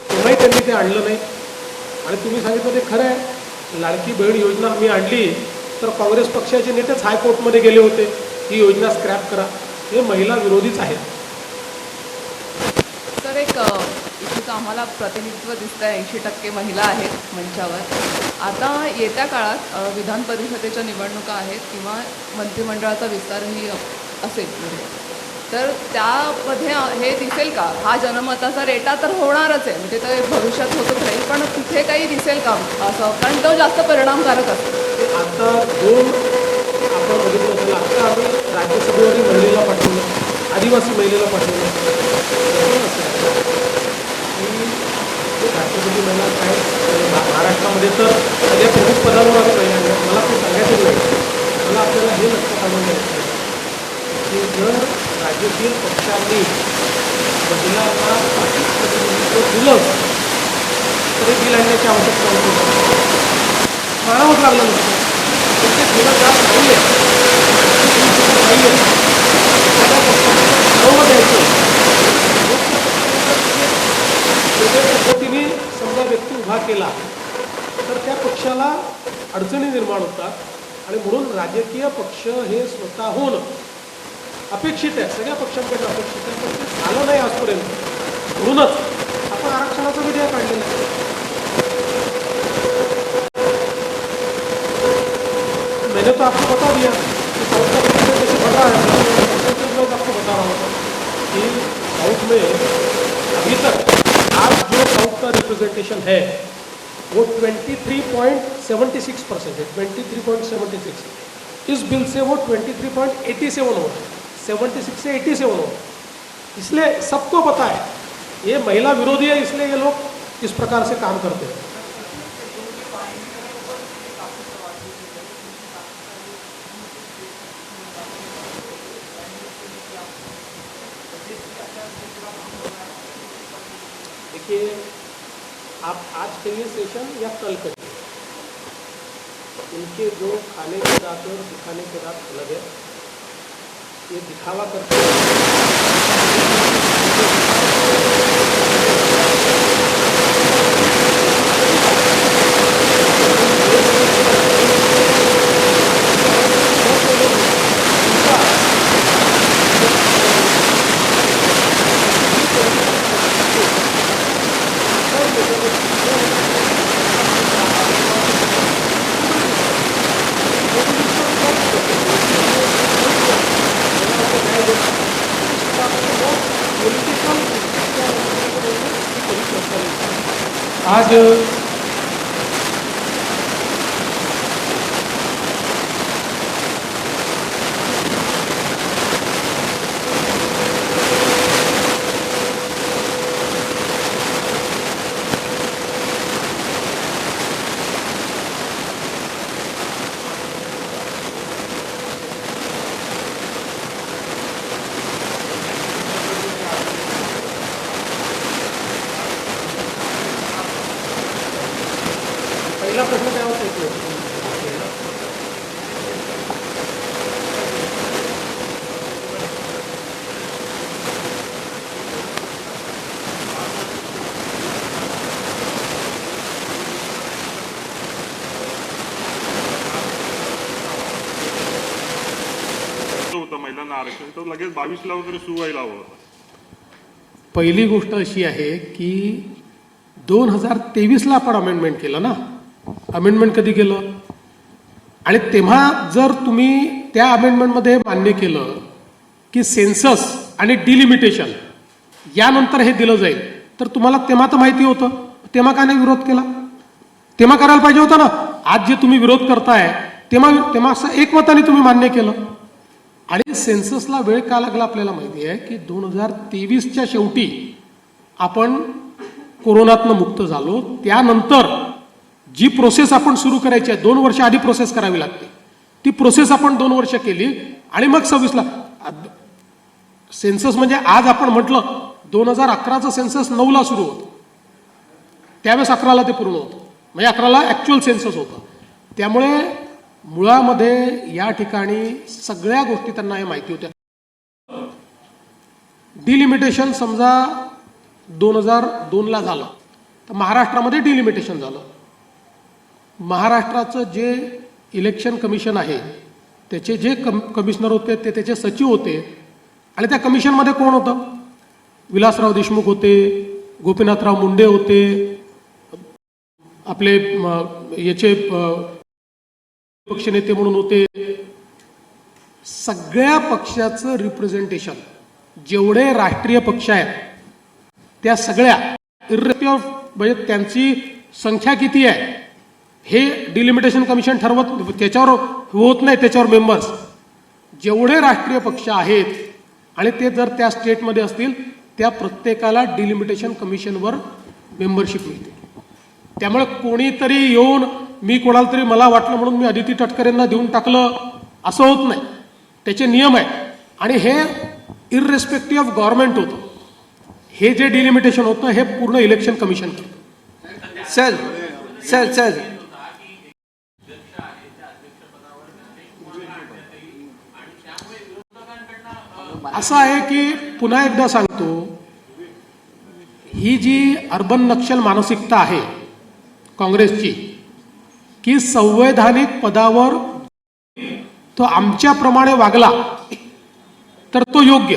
तेव्हाही त्यांनी ते आणलं नाही. आणि तुम्ही सांगितलं ते खरं आहे, लाडकी बहीण योजना आम्ही आणली तर काँग्रेस पक्षाचे नेतेच हायकोर्टमध्ये गेले होते ही योजना स्क्रॅप करा. हे महिला विरोधीच आहेत. तर एक इथं आम्हाला प्रतिनिधित्व दिसतं आहे. 80% महिला आहेत मंचावर. आता येत्या काळात विधान परिषदेच्या निवडणुका आहेत किंवा मंत्रिमंडळाचा विस्तारही असेल पुढे, तर त्यामध्ये हे दिसेल का? हा जनमताचा रेटा तर होणारच आहे, म्हणजे ते भविष्यात होतच राहील, पण तिथे काही दिसेल का असं? कारण तो जास्त परिणामकारक असतो. आता 2 आपण बघितलं असेल, आता आम्ही राज्यसभेवरही महिलेला पाठवलं, आदिवासी महिलेला पाठवलं. की राष्ट्रपती महिला काय महाराष्ट्रामध्ये तर सगळ्या प्रमुख पदावर आम्ही महिला, मला ते सांगायचं नाही. मला आपल्याला हे लक्षात आणून द्यायचं आहे की जर राजकीय पक्षांनी महिलांना प्रतिनिधित्व दिलं तरी बिल आणण्याची आवश्यकता होती. मानावंच लागलं नसतं. पण ते दिलं जात नाही आहे. द्यायचं वेगळ्या पद्धतीने समजा व्यक्ती उभा केला तर अडचणी निर्माण होतात आणि म्हणून राजकीय पक्ष हे स्वतःहून अपेक्षित आहे, सगळ्या पक्षांकडे अपेक्षित आहे, पण ते झालं नाही आजपर्यंत. म्हणूनच आपण आरक्षणाचं विधेयक काढलेलं आहे. मैंने तो आपको बता दिया कि साउथ का विधेयक कैसे बढ़ रहा है, मैं आपको बता रहा हूँ कि साउथ में अभी तक आज जो साउथ का रिप्रेजेंटेशन है वो 23.76% है, 23.76. इस बिल से वो 23.87 हो, 76 से 87 हो. इसलिए सबको पता है ये महिला विरोधी है, इसलिए ये लोग इस प्रकार से काम करते हैं. देखिए, आप आज करिए सेशन या कल करिए, इनके जो खाने के दांत और दिखाने के दांत अलग है. ये दिखावा करते आज पहिला प्रश्न काय होता इथे? होतं महिलांना आरक्षण, तर लगेच 22ला वगैरे सुरू व्हायला हवं होतं. पहिली गोष्ट अशी आहे की 2023ला आपण अमेंडमेंट केलं ना. अमेंडमेंट कधी केलं? आणि तेव्हा जर तुम्ही त्या अमेंडमेंटमध्ये मान्य केलं की सेन्सस आणि डिलिमिटेशन यानंतर हे दिलं जाईल, तर तुम्हाला तेव्हा तर माहिती होतं, तेव्हा का नाही विरोध केला? तेव्हा करायला पाहिजे होतं ना. आज जे तुम्ही विरोध करताय तेव्हा असं एकमताने तुम्ही मान्य केलं. आणि सेन्ससला वेळ का लागला आपल्याला माहिती आहे की 2023च्या शेवटी आपण कोरोनातनं मुक्त झालो. त्यानंतर जी प्रोसेस आपण सुरू करायची आहे, 2 वर्ष आधी प्रोसेस करावी लागते, ती प्रोसेस आपण 2 वर्ष केली आणि मग 26ला सेन्सस. म्हणजे आज आपण म्हटलं 2011चं सेन्सस 9ला सुरू होतं, त्यावेळेस 11ला ते पूर्ण होतं, म्हणजे 11ला ॲक्च्युअल सेन्सस होतं. त्यामुळे मुळामध्ये या ठिकाणी सगळ्या गोष्टी त्यांना हे माहिती होत्या. डिलिमिटेशन समजा 2002ला झालं, तर महाराष्ट्रामध्ये डिलिमिटेशन झालं. महाराष्ट्राचं जे इलेक्शन कमिशन आहे त्याचे जे कमिशनर होते ते त्याचे सचिव होते. आणि त्या कमिशनमध्ये कोण होतं? विलासराव देशमुख होते, गोपीनाथराव मुंडे होते, आपले याचे पक्षनेते म्हणून होते. सगळ्या पक्षाचं रिप्रेझेंटेशन, जेवढे राष्ट्रीय पक्ष आहेत त्या सगळ्या इर्रेस्पेक्टिव्ह ऑफ, म्हणजे त्यांची संख्या किती आहे हे डिलिमिटेशन कमिशन ठरवत, त्याच्यावर होत नाही, त्याच्यावर मेंबर्स जेवढे राष्ट्रीय पक्ष आहेत आणि ते जर त्या स्टेटमध्ये असतील त्या प्रत्येकाला डिलिमिटेशन कमिशनवर मेंबरशिप मिळते. त्यामुळे कोणीतरी येऊन मी कोणाला तरी मला वाटलं म्हणून मी अदिती तटकरेंना देऊन टाकलं असं होत नाही. त्याचे नियम आहेत आणि हे इर्रेस्पेक्टिव्ह ऑफ गव्हर्नमेंट होतं. हे जे डिलिमिटेशन होतं हे पूर्ण इलेक्शन कमिशन केलं. सर असं आहे की पुन्हा एकदा सांगतो, ही जी अर्बन नक्षल मानसिकता आहे काँग्रेसची, की संवैधानिक पदावर तो आमच्याप्रमाणे वागला तर तो योग्य,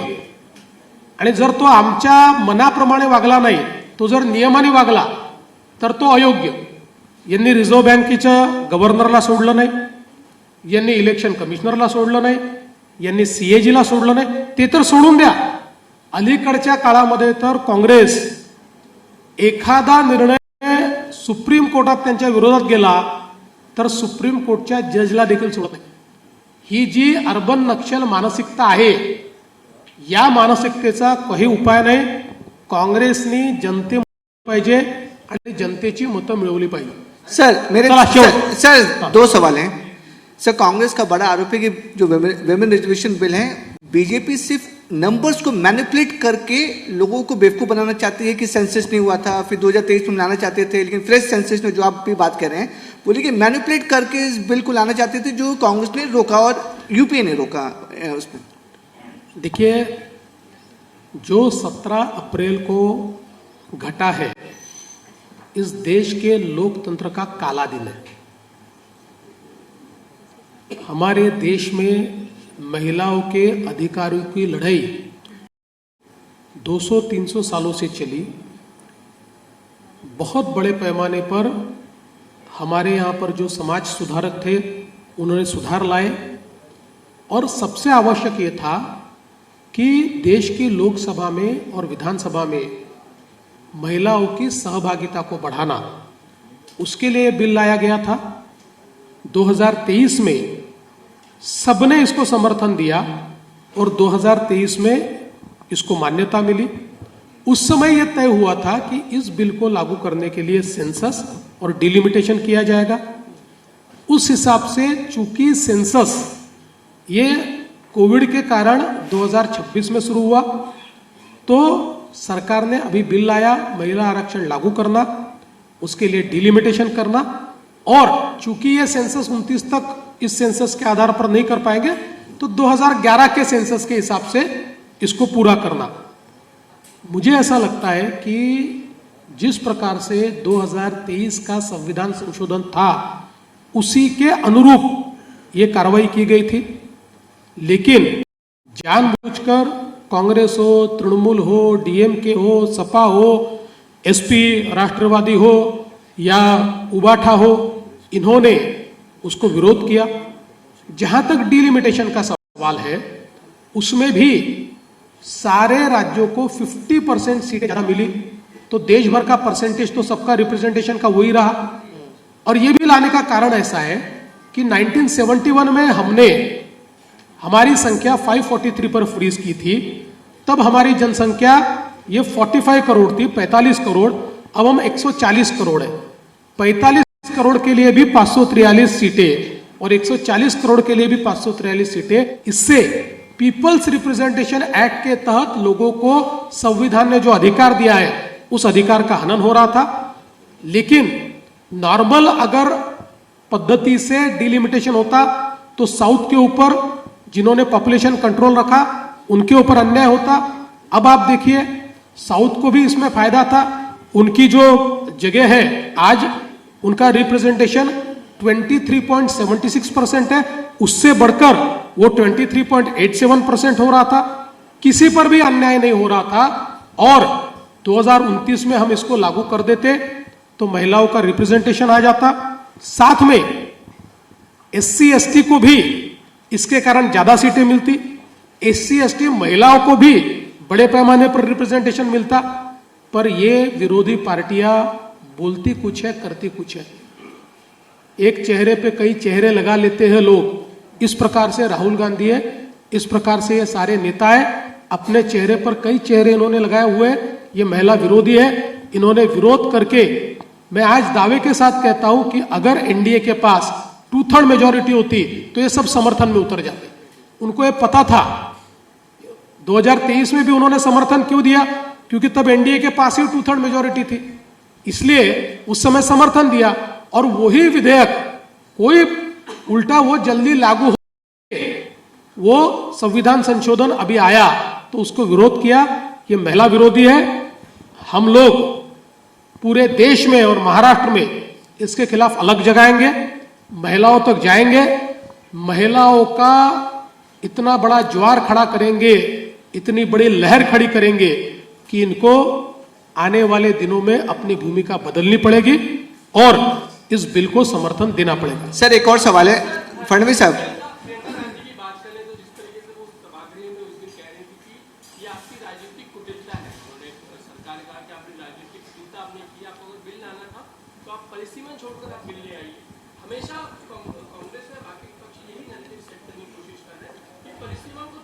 आणि जर तो आमच्या मनाप्रमाणे वागला नाही, तो जर नियमाने वागला तर तो अयोग्य. यांनी रिझर्व्ह बँकेच्या गव्हर्नरला सोडलं नाही, यांनी इलेक्शन कमिशनरला सोडलं नाही, यांनी CAGला सोडलं नाही. ते तर सोडून द्या, अलीकडच्या काळामध्ये तर काँग्रेस एखादा निर्णय सुप्रीम कोर्टात त्यांच्या विरोधात गेला तर सुप्रीम कोर्टच्या जजला देखील सोडत नाही. ही जी अर्बन नक्षल मानसिकता आहे, या मानसिकतेचा काही उपाय नाही. काँग्रेसनी जनते पाहिजे आणि जनतेची मतं मिळवली पाहिजे. सर मेरे चला, सर 2 सवाल हैं. सर कांग्रेस का बड़ा आरोप है कि जो विमेन रिजर्वेशन बिल है, बीजेपी सिर्फ नंबर्स को मैनिपुलेट करके लोगों को बेवकूफ़ बनाना चाहती है कि सेंसस नहीं हुआ था, फिर 2023 में लाना चाहते थे, लेकिन फ्रेश सेंसस में जो आप भी बात कर रहे हैं, बोलिए कि मैनिपुलेट करके इस बिल को लाना चाहते थे, जो कांग्रेस ने रोका और यूपीए ने रोका उसमें. देखिए, जो 17 अप्रैल को घटा है इस देश के लोकतंत्र का काला दिन है. हमारे देश में महिलाओं के अधिकारों की लड़ाई 200-300 सालों से चली. बहुत बड़े पैमाने पर हमारे यहाँ पर जो समाज सुधारक थे उन्होंने सुधार लाए, और सबसे आवश्यक ये था कि देश की लोकसभा में और विधानसभा में महिलाओं की सहभागिता को बढ़ाना, उसके लिए बिल लाया गया था. 2023 में सबने इसको समर्थन दिया और 2023 में इसको मान्यता मिली. उस समय यह तय हुआ था कि इस बिल को लागू करने के लिए सेंसस और डिलिमिटेशन किया जाएगा. उस हिसाब से चूंकि सेंसस ये कोविड के कारण 2026 में शुरू हुआ, तो सरकार ने अभी बिल लाया महिला आरक्षण लागू करना, उसके लिए डिलिमिटेशन करना, और चूंकि ये सेंसस 29 तक इस सेंसस के आधार पर नहीं कर पाएंगे तो 2011 के सेंसस के हिसाब से इसको पूरा करना. मुझे ऐसा लगता है कि जिस प्रकार से 2023 का संविधान संशोधन था उसी के अनुरूप ये कार्रवाई की गई थी. लेकिन जानबूझकर कांग्रेस हो, तृणमूल हो, DMK हो, सपा हो, SP राष्ट्रवादी हो या उबाठा हो, इन्होंने उसको विरोध किया. जहां तक डिलिमिटेशन का सवाल है, उसमें भी सारे राज्यों को 50% सीटें ज्यादा मिली, तो देश भर का परसेंटेज तो सबका रिप्रेजेंटेशन का वही रहा. और ये भी लाने का कारण ऐसा है कि 1971 में हमने हमारी संख्या 543 पर फ्रीज की थी. तब हमारी जनसंख्या ये 45 करोड़ थी, 45 करोड़. अब हम 140 करोड़ है. 45 करोड़ के लिए भी 543 सीटें और 140 करोड़ के लिए भी 543 सीटें. इससे पीपल्स रिप्रेजेंटेशन एक्ट के तहत लोगों को संविधान ने जो अधिकार दिया है उस अधिकार का हनन हो रहा था. लेकिन नॉर्मल अगर पद्धति से डिलिमिटेशन होता तो साउथ के ऊपर जिन्होंने पॉपुलेशन कंट्रोल रखा उनके ऊपर अन्याय होता. अब आप देखिए, साउथ को भी इसमें फायदा था. उनकी जो जगह है आज उनका रिप्रेजेंटेशन 23.76% है, उससे बढ़कर वो 23.87% हो रहा था. किसी पर भी अन्याय नहीं हो रहा था. और 2029 में हम इसको लागू कर देते तो महिलाओं का रिप्रेजेंटेशन आ जाता. साथ में SC ST को भी इसके कारण ज्यादा सीटें मिलती. SC ST महिलाओं को भी बड़े पैमाने पर रिप्रेजेंटेशन मिलता. पर ये विरोधी पार्टियां बोलती कुछ है, करती कुछ है. एक चेहरे पे कई चेहरे लगा लेते हैं लोग. इस प्रकार से राहुल गांधी है, इस प्रकार से ये सारे नेता है, अपने चेहरे पर कई चेहरे इन्होंने लगाए हुए. ये महिला विरोधी है. इन्होंने विरोध करके, मैं आज दावे के साथ कहता हूं कि अगर NDA के पास 2/3 मेजोरिटी होती तो ये सब समर्थन में उतर जाते. उनको ये पता था. 2023 में भी उन्होंने समर्थन क्यों दिया? क्योंकि तब NDA के पास ही 2/3 मेजोरिटी थी, इसलिए उस समय समर्थन दिया. और वही विधेयक कोई उल्टा वो जल्दी लागू हो, वो संविधान संशोधन अभी आया तो उसको विरोध किया. ये महिला विरोधी है. हम लोग पूरे देश में और महाराष्ट्र में इसके खिलाफ अलग जगाएंगे. महिलाओं तक जाएंगे, महिलाओं का इतना बड़ा ज्वार खड़ा करेंगे, इतनी बड़ी लहर खड़ी करेंगे कि इनको आने वाले दिनों में अपनी भूमिका बदलनी पड़ेगी और इस बिल को समर्थन देना पड़ेगा। सर एक और सवाल है फडणवीस साहब, हमेशा कांग्रेस में बाकी पक्ष यही नैरेटिव सेट करने की कोशिश कर रहे हैं कि परिसीमन को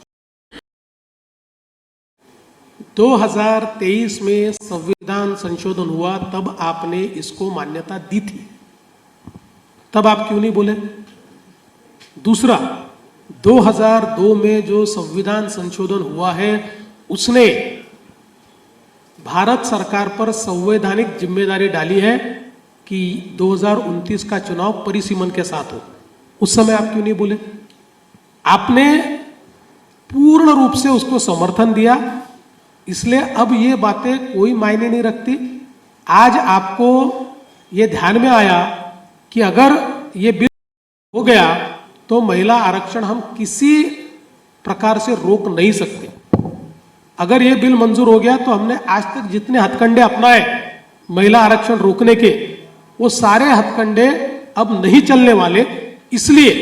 2023 में संविधान संशोधन हुआ, तब आपने इसको मान्यता दी थी, तब आप क्यों नहीं बोले? दूसरा, 2002 में जो संविधान संशोधन हुआ है उसने भारत सरकार पर संवैधानिक जिम्मेदारी डाली है कि 2029 का चुनाव परिसीमन के साथ हो। उस समय आप क्यों नहीं बोले? आपने पूर्ण रूप से उसको समर्थन दिया, इसलिए अब ये बातें कोई मायने नहीं रखती। आज आपको ये ध्यान में आया कि अगर ये बिल हो गया तो महिला आरक्षण हम किसी प्रकार से रोक नहीं सकते। अगर ये बिल मंजूर हो गया तो हमने आज तक जितने हथकंडे अपनाए महिला आरक्षण रोकने के, वो सारे हथकंडे अब नहीं चलने वाले, इसलिए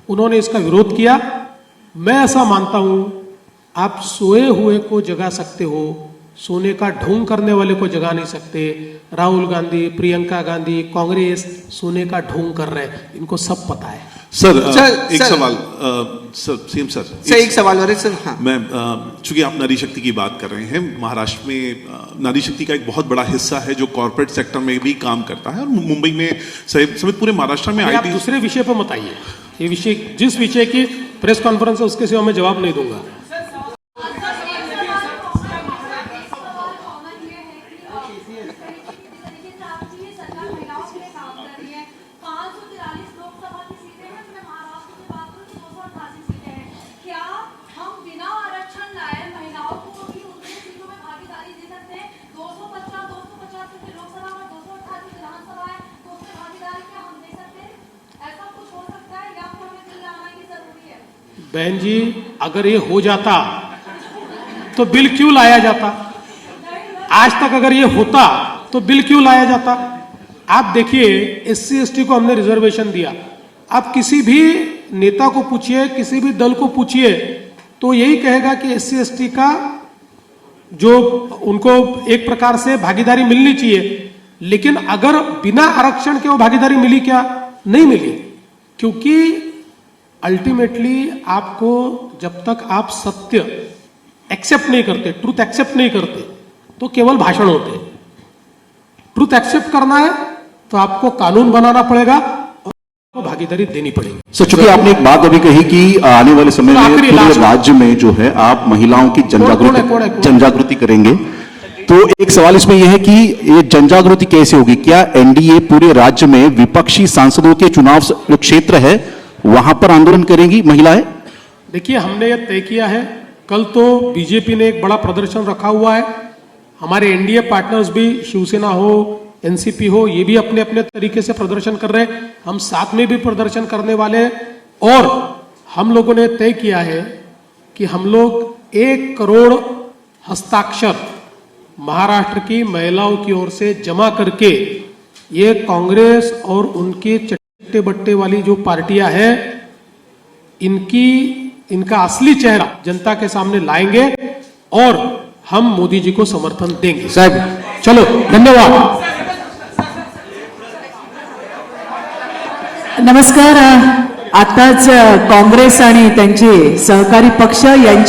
उन्होंने इसका विरोध किया। मैं ऐसा मानता हूं, आप सोए हुए को जगा सकते हो, सोने का ढोंग करने वाले को जगा नहीं सकते। राहुल गांधी, प्रियंका गांधी, कांग्रेस सोने का ढोंग कर रहे हैं, इनको सब पता है। सर एक सवाल सर सीएम सर एक सवाल और सर, हाँ मैं चूंकि आप नारी शक्ति की बात कर रहे हैं, महाराष्ट्र में नारी शक्ति का एक बहुत बड़ा हिस्सा है जो कॉर्पोरेट सेक्टर में भी काम करता है और मुंबई में समेत पूरे महाराष्ट्र में आप दूसरे विषय पर मत आइए। ये विषय, जिस विषय की प्रेस कॉन्फ्रेंस है उसके सिवा मैं जवाब नहीं दूंगा। बहन जी, अगर ये हो जाता तो बिल क्यों लाया जाता? आज तक अगर ये होता तो बिल क्यों लाया जाता? आप देखिए, SC ST को हमने रिजर्वेशन दिया। आप किसी भी नेता को पूछिए, किसी भी दल को पूछिए, तो यही कहेगा कि SC ST का जो उनको एक प्रकार से भागीदारी मिलनी चाहिए। लेकिन अगर बिना आरक्षण के वो भागीदारी मिली क्या? नहीं मिली, क्योंकि अल्टीमेटली आपको जब तक आप सत्य एक्सेप्ट नहीं करते, ट्रूथ एक्सेप्ट नहीं करते, तो केवल भाषण होते हैं। ट्रूथ एक्सेप्ट करना है तो आपको कानून बनाना पड़ेगा और आपको भागीदारी देनी पड़ेगी। सर, चूंकि आपने एक बात अभी कही कि आने वाले समय में पूरे राज्य में जो है आप महिलाओं की जनजागृति करेंगे, तो एक सवाल इसमें यह है कि ये जनजागृति कैसे होगी? क्या एनडीए पूरे राज्य में विपक्षी सांसदों के चुनाव जो क्षेत्र है वहां पर आंदोलन करेंगी महिलाएं? देखिए, हमने ये तय किया है, कल तो बीजेपी ने एक बड़ा प्रदर्शन रखा हुआ है, हमारे एनडीए पार्टनर्स भी, शिवसेना हो, एनसीपी हो, ये भी अपने अपने तरीके से प्रदर्शन कर रहे हैं, हम साथ में भी प्रदर्शन करने वाले हैं। और हम लोगों ने तय किया है कि हम लोग 1 करोड़ हस्ताक्षर महाराष्ट्र की महिलाओं की ओर से जमा करके ये कांग्रेस और उनके चट्टे बट्टे वाली जो पार्टियां हैं, इनका असली चेहरा जनता के सामने लाएंगे और हम मोदी जी को समर्थन देंगे। साहब, चलो, धन्यवाद। नमस्कार. आताच काँग्रेस आणि त्यांचे सहकारी पक्ष यांची